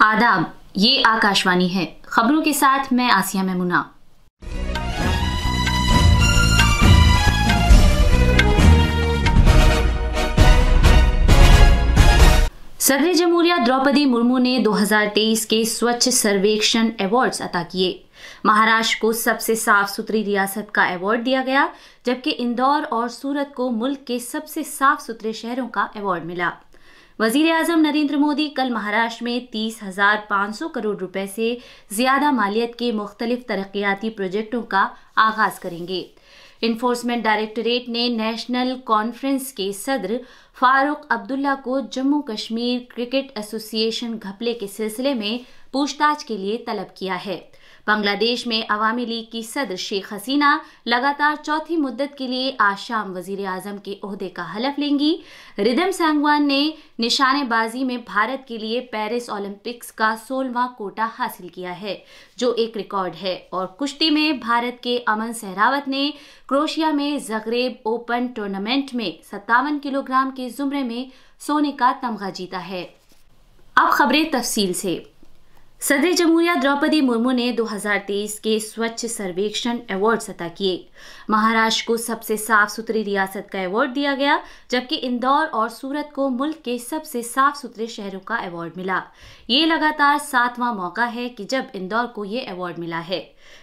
आदाब, ये आकाशवाणी है। खबरों के साथ मैं आसिया मेमुना। सदर जमहूरिया द्रौपदी मुर्मू ने 2023 के स्वच्छ सर्वेक्षण अवार्ड्स अता किए। महाराष्ट्र को सबसे साफ सुथरी रियासत का अवार्ड दिया गया, जबकि इंदौर और सूरत को मुल्क के सबसे साफ सुथरे शहरों का अवार्ड मिला। वजीर आजम नरेंद्र मोदी कल महाराष्ट्र में 30,500 करोड़ रुपए से ज्यादा मालियत के मुख्तलिफ तरक्याती प्रोजेक्टों का आगाज करेंगे। इन्फोर्समेंट डायरेक्टरेट ने नेशनल कॉन्फ्रेंस के सदर फारूक अब्दुल्ला को जम्मू कश्मीर क्रिकेट एसोसिएशन घपले के सिलसिले में पूछताछ के लिए तलब किया है। बांग्लादेश में अवामी लीग की सदर शेख हसीना लगातार चौथी मुद्दत के लिए आज शाम वजीर आजम के ओहदे का हलफ लेंगी। रिदम सांगवान ने निशानेबाजी में भारत के लिए पेरिस ओलंपिक्स का 16वां कोटा हासिल किया है, जो एक रिकॉर्ड है। और कुश्ती में भारत के अमन सहरावत ने क्रोएशिया में ज़ग्रेब ओपन टूर्नामेंट में 57 किलोग्राम के जुमरे में सोने का तमगा जीता है। अब खबरें तफसील से। सदर जमहूरिया द्रौपदी मुर्मू ने 2023 के स्वच्छ सर्वेक्षण अवार्ड्स अता किए। महाराष्ट्र को सबसे साफ सुथरी रियासत का अवार्ड दिया गया, जबकि इंदौर और सूरत को मुल्क के सबसे साफ सुथरे शहरों का अवार्ड मिला। ये लगातार 7वां मौका है कि जब इंदौर को ये अवार्ड मिला है।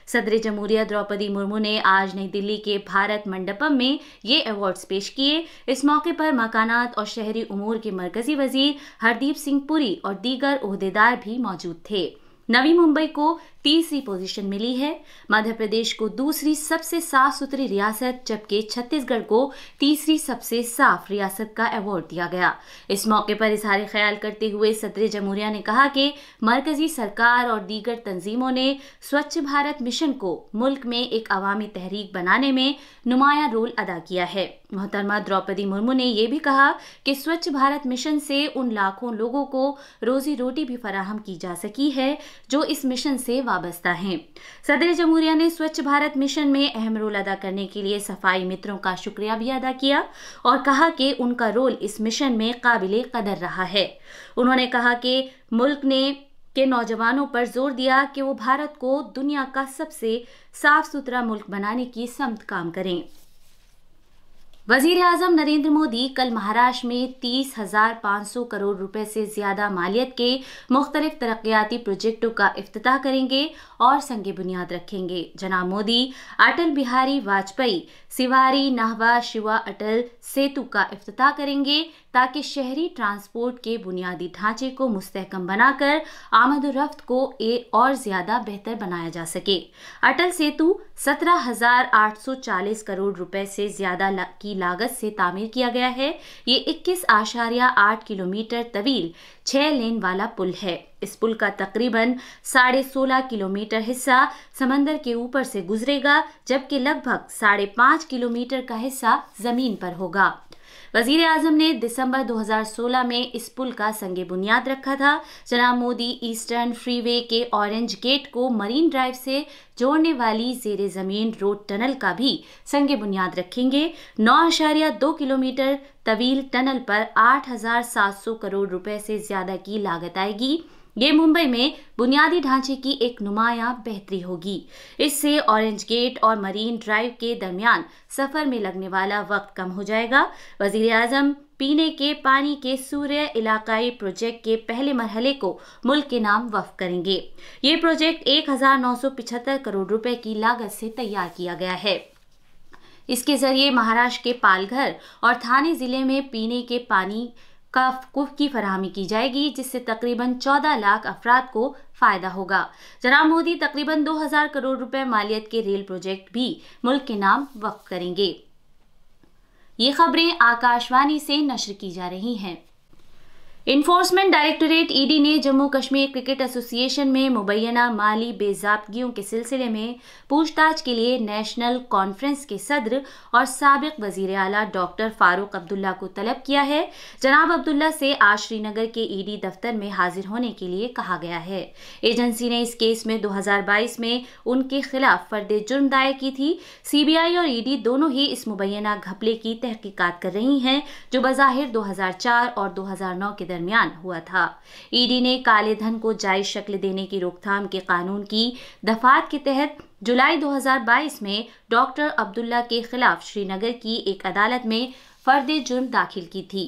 सदर जमहूरिया द्रौपदी मुर्मू ने आज नई दिल्ली के भारत मंडपम में ये अवार्ड्स पेश किए। इस मौके पर मकानात और शहरी उमूर के मरकजी वजीर हरदीप सिंह पुरी और दीगर ओहदेदार भी मौजूद थे। नवी मुंबई को तीसरी पोजीशन मिली है, मध्य प्रदेश को दूसरी सबसे साफ सुथरी रियासत, जबकि छत्तीसगढ़ को तीसरी सबसे साफ रियासत का अवार्ड दिया गया। इस मौके पर इजहार ख्याल करते हुए सदर जमहूरिया ने कहा कि मरकजी सरकार और दीगर तंजीमों ने स्वच्छ भारत मिशन को मुल्क में एक अवामी तहरीक बनाने में नुमायां रोल अदा किया है। मोहतरमा द्रौपदी मुर्मू ने यह भी कहा कि स्वच्छ भारत मिशन से उन लाखों लोगों को रोजी रोटी भी फराहम की जा सकी है जो इस मिशन से वाबस्ता हैं। सदर जमहूरिया ने स्वच्छ भारत मिशन में अहम रोल अदा करने के लिए सफाई मित्रों का शुक्रिया भी अदा किया और कहा कि उनका रोल इस मिशन में काबिले कदर रहा है। उन्होंने कहा कि मुल्क ने के नौजवानों पर जोर दिया कि वो भारत को दुनिया का सबसे साफ सुथरा मुल्क बनाने की समत काम करें। वजीर आजम नरेंद्र मोदी कल महाराष्ट्र में 30,500 करोड़ रुपए से ज्यादा मालियत के मुख्तलिफ तरक्याती प्रोजेक्टों का इफ्तिताह करेंगे और संगे बुनियाद रखेंगे। जनाब मोदी अटल बिहारी वाजपेयी सिवारी नाहवा शिवा अटल सेतु का इफ्तिताह करेंगे, ताकि शहरी ट्रांसपोर्ट के बुनियादी ढांचे को मुस्तहकम बनाकर आमद-ओ-रफ्त को और ज्यादा बेहतर बनाया जा सके। अटल सेतु 17,840 करोड़ रुपए से ज्यादा की लागत से तामीर किया गया है। ये 21.8 किलोमीटर तवील 6 लेन वाला पुल है। इस पुल का तकरीबन 16.5 किलोमीटर हिस्सा समंदर के ऊपर से गुजरेगा, जबकि लगभग 5.5 किलोमीटर का हिस्सा जमीन पर होगा। वजीर आजम ने दिसंबर 2016 में इस पुल का संगे बुनियाद रखा था। जनाब मोदी ईस्टर्न फ्रीवे के ऑरेंज गेट को मरीन ड्राइव से जोड़ने वाली जेरे जमीन रोड टनल का भी संगे बुनियाद रखेंगे। 9.2 किलोमीटर तवील टनल पर 8,700 करोड़ रुपए से ज्यादा की लागत आएगी। ये मुंबई में बुनियादी ढांचे की एक नुमायां बेहतरी होगी। इससे ऑरेंज गेट और मरीन ड्राइव के दरमियान सफर में लगने वाला वक्त कम हो जाएगा। वजीर आजम पीने के पानी के सूर्य इलाकाई प्रोजेक्ट के पहले मरहले को मुल्क के नाम वक्फ करेंगे। ये प्रोजेक्ट 1,975 करोड़ रुपए की लागत से तैयार किया गया है। इसके जरिए महाराष्ट्र के पालघर और थाने जिले में पीने के पानी की फराहमी की जाएगी, जिससे तकरीबन 14 लाख अफराद को फायदा होगा। जनाब मोदी तकरीबन 2,000 करोड़ रुपए मालियत के रेल प्रोजेक्ट भी मुल्क के नाम वक्फ करेंगे। ये खबरें आकाशवाणी से नश्र की जा रही हैं। इन्फोर्समेंट डायरेक्टरेट ईडी ने जम्मू कश्मीर क्रिकेट एसोसिएशन में मुबैना माली बेज़ाब्तगियों के सिलसिले में पूछताछ के लिए नेशनल कॉन्फ्रेंस के सदर और साबिक वजीर आला डॉक्टर फारूक अब्दुल्ला को तलब किया है। जनाब अब्दुल्ला से आज श्रीनगर के ईडी दफ्तर में हाजिर होने के लिए कहा गया है। एजेंसी ने इस केस में 2022 में उनके खिलाफ फर्द जुर्म दायर की थी। सीबीआई और ईडी दोनों ही इस मुबैना घपले की तहकीकात कर रही हैं, जो बज़ाहिर 2004 और 2009 के दरमियान हुआ था। ईडी ने काले धन को जायज शक्ल देने की रोकथाम के कानून की दफात के तहत जुलाई 2022 में डॉक्टर अब्दुल्ला के खिलाफ श्रीनगर की एक अदालत में फर्द जुर्म दाखिल की थी।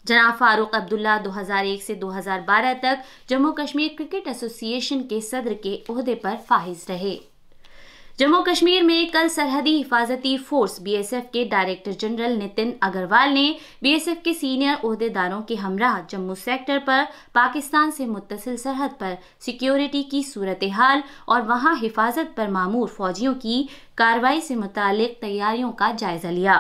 जनाब फारूक अब्दुल्ला 2001 से 2012 तक जम्मू कश्मीर क्रिकेट एसोसिएशन के सदर के ओहदे पर फाइज रहे। जम्मू कश्मीर में कल सरहदी हिफाजती फोर्स बीएसएफ के डायरेक्टर जनरल नितिन अग्रवाल ने बीएसएफ के सीनियर ओहदेदारों के हमराह जम्मू सेक्टर पर पाकिस्तान से मुत्तसिल सरहद पर सिक्योरिटी की सूरत हाल और वहां हिफाजत पर मामूर फौजियों की कार्रवाई से मुतालिक तैयारियों का जायजा लिया।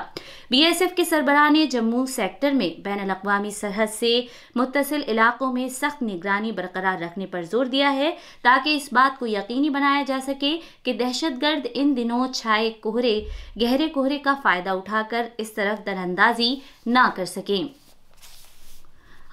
बीएसएफ के सरबराह ने जम्मू सेक्टर में बैनुल-अक़वामी सरहद से मुत्तसिल इलाकों में सख्त निगरानी बरकरार रखने पर जोर दिया है ताकि इस बात को यकीनी बनाया जा सके कि दहशतगर्द इन दिनों छाए गहरे कोहरे का फायदा उठाकर इस तरफ दरअंदाजी ना कर सकें।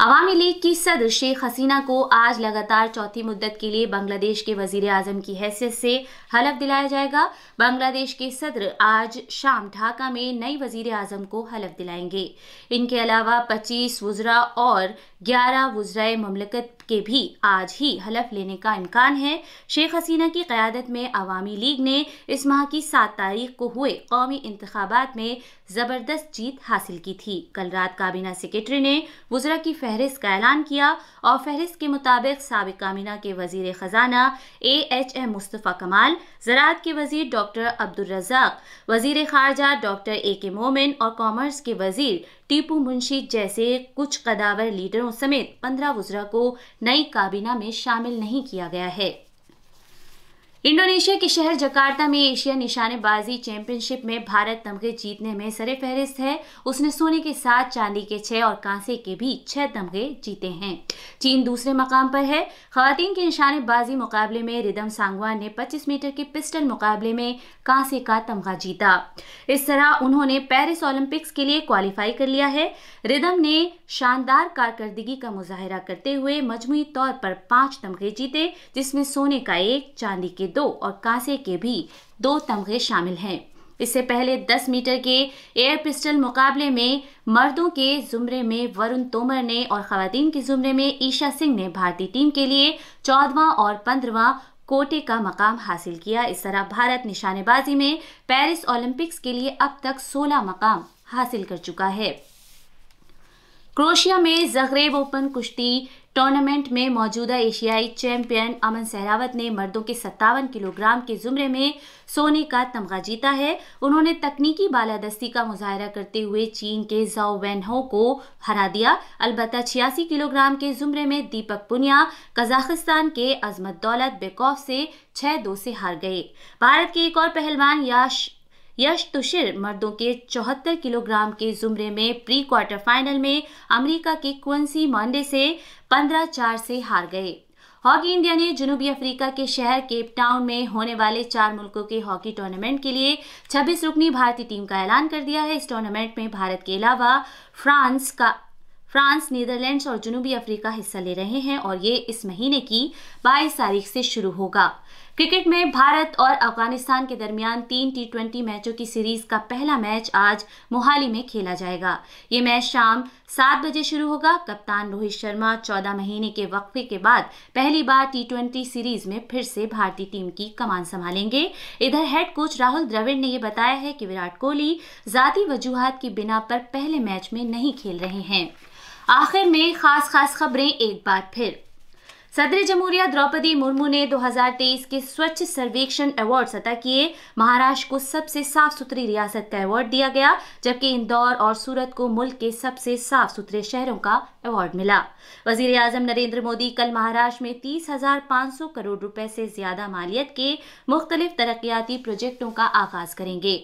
अवामी लीग की सदर शेख हसीना को आज लगातार चौथी मुद्दत के लिए बांग्लादेश के वजीर आजम की हैसियत से हलफ दिलाया जाएगा। बांग्लादेश के सदर आज शाम ढाका में नई वजीर आजम को हलफ दिलाएंगे। इनके अलावा 25 वुज़रा और 11 वुज़राए मुमलकत के भी आज ही हलफ लेने का इम्कान है। शेख हसीना की क़यादत में अवामी लीग ने इस माह की 7 तारीख को हुए कौमी इंतखाबात में ज़बरदस्त जीत हासिल की थी। कल रात काबीना सेक्रेटरी ने वुज़रा की फहरिस्त का ऐलान किया और फहरिस्त के मुताबिक साबिक़ काबीना के वज़ीर ख़जाना AHM मुस्तफ़ा कमाल, ज़राअत के वज़ीर डॉक्टर अब्दुल रज़ाक, वज़ीर ख़ारजा डॉक्टर AK मोमिन और कॉमर्स के वज़ीर टीपू मुंशी जैसे कुछ कदावर लीडरों समेत 15 वुज़रा को नई काबीना में शामिल नहीं किया गया है। इंडोनेशिया के शहर जकार्ता में एशिया निशानेबाजी चैंपियनशिप में भारत तमगे जीतने में सरे फहरिस्त है। उसने सोने के 7, चांदी के 6 और कांसे के भी 6 तमगे जीते हैं। चीन दूसरे मकाम पर है। खवातीन के निशानेबाजी मुकाबले में रिदम सांगवान ने 25 मीटर के पिस्टल मुकाबले में कांसे का तमगा जीता। इस तरह उन्होंने पेरिस ओलंपिक्स के लिए क्वालिफाई कर लिया है। रिदम ने शानदार कारकर्दगी का मुजाहिरा करते हुए मजमूई तौर पर 5 तमगे जीते, जिसमें सोने का 1, चांदी के 2 और कांसे के भी 2 तमगे शामिल हैं। इससे पहले 10 मीटर के एयर पिस्टल मुकाबले में मर्दों के जुमरे में वरुण तोमर ने और खवातीन के जुमरे में ईशा सिंह ने भारतीय टीम के लिए 14वां और 15वां कोटे का मकाम हासिल किया। इस तरह भारत निशानेबाजी में पेरिस ओलंपिक्स के लिए अब तक 16 मकाम हासिल कर चुका है। क्रोएशिया में ज़गरेब ओपन कुश्ती टूर्नामेंट में मौजूदा एशियाई चैंपियन अमन सहरावत ने मर्दों के 57 किलोग्राम के जुमरे में सोने का तमगा जीता है। उन्होंने तकनीकी बालादस्ती का मुजाहिरा करते हुए चीन के ज़ाओ वेनहो को हरा दिया। अलबत्ता 86 किलोग्राम के जुमरे में दीपक पुनिया कजाकिस्तान के अजमत दौलत बेकॉफ से 6-2 से हार गए। भारत के एक और पहलवान यश तुषिर मर्दों के 74 किलोग्राम के जुमरे में प्री क्वार्टर फाइनल में अमेरिका के क्विंसी मॉन्डे से 15-4 से हार गए। हॉकी इंडिया ने जनूबी अफ्रीका के शहर केप टाउन में होने वाले 4 मुल्कों के हॉकी टूर्नामेंट के लिए 26 रुकनी भारतीय टीम का ऐलान कर दिया है। इस टूर्नामेंट में भारत के अलावा फ्रांस, नीदरलैंड्स और जनूबी अफ्रीका हिस्सा ले रहे हैं और ये इस महीने की 22 तारीख से शुरू होगा। क्रिकेट में भारत और अफगानिस्तान के दरमियान 3 T20 मैचों की सीरीज का पहला मैच आज मोहाली में खेला जाएगा। ये मैच शाम 7 बजे शुरू होगा। कप्तान रोहित शर्मा 14 महीने के वक्फे के बाद पहली बार T20 सीरीज में फिर से भारतीय टीम की कमान संभालेंगे। इधर हेड कोच राहुल द्रविड़ ने यह बताया है कि विराट कोहली जाती वजूहात की बिना पर पहले मैच में नहीं खेल रहे हैं। आखिर में खास खबरें एक बार फिर। सदर जमहूरिया द्रौपदी मुर्मू ने 2023 के स्वच्छ सर्वेक्षण अवार्ड अता किए। महाराष्ट्र को सबसे साफ सुथरी रियासत का अवार्ड दिया गया, जबकि इंदौर और सूरत को मुल्क के सबसे साफ सुथरे शहरों का अवार्ड मिला। वजीर आजम नरेंद्र मोदी कल महाराष्ट्र में 30,500 करोड़ रुपए से ज्यादा मालियत के मुख्तलिफ तरक्याती प्रोजेक्टों का आगाज करेंगे।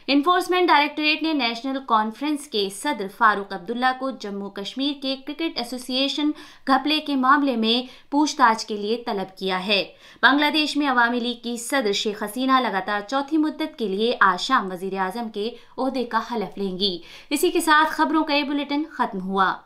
इन्फोर्समेंट डायरेक्टोरेट ने नेशनल कॉन्फ्रेंस के सदर फारूक अब्दुल्ला को जम्मू कश्मीर के क्रिकेट एसोसिएशन घपले के मामले में पूछताछ के लिए तलब किया है। बांग्लादेश में अवामी लीग की सदर शेख हसीना लगातार चौथी मुद्दत के लिए आज शाम वजीर आजम के ओहदे का हलफ लेंगी। इसी के साथ खबरों का ये बुलेटिन खत्म हुआ।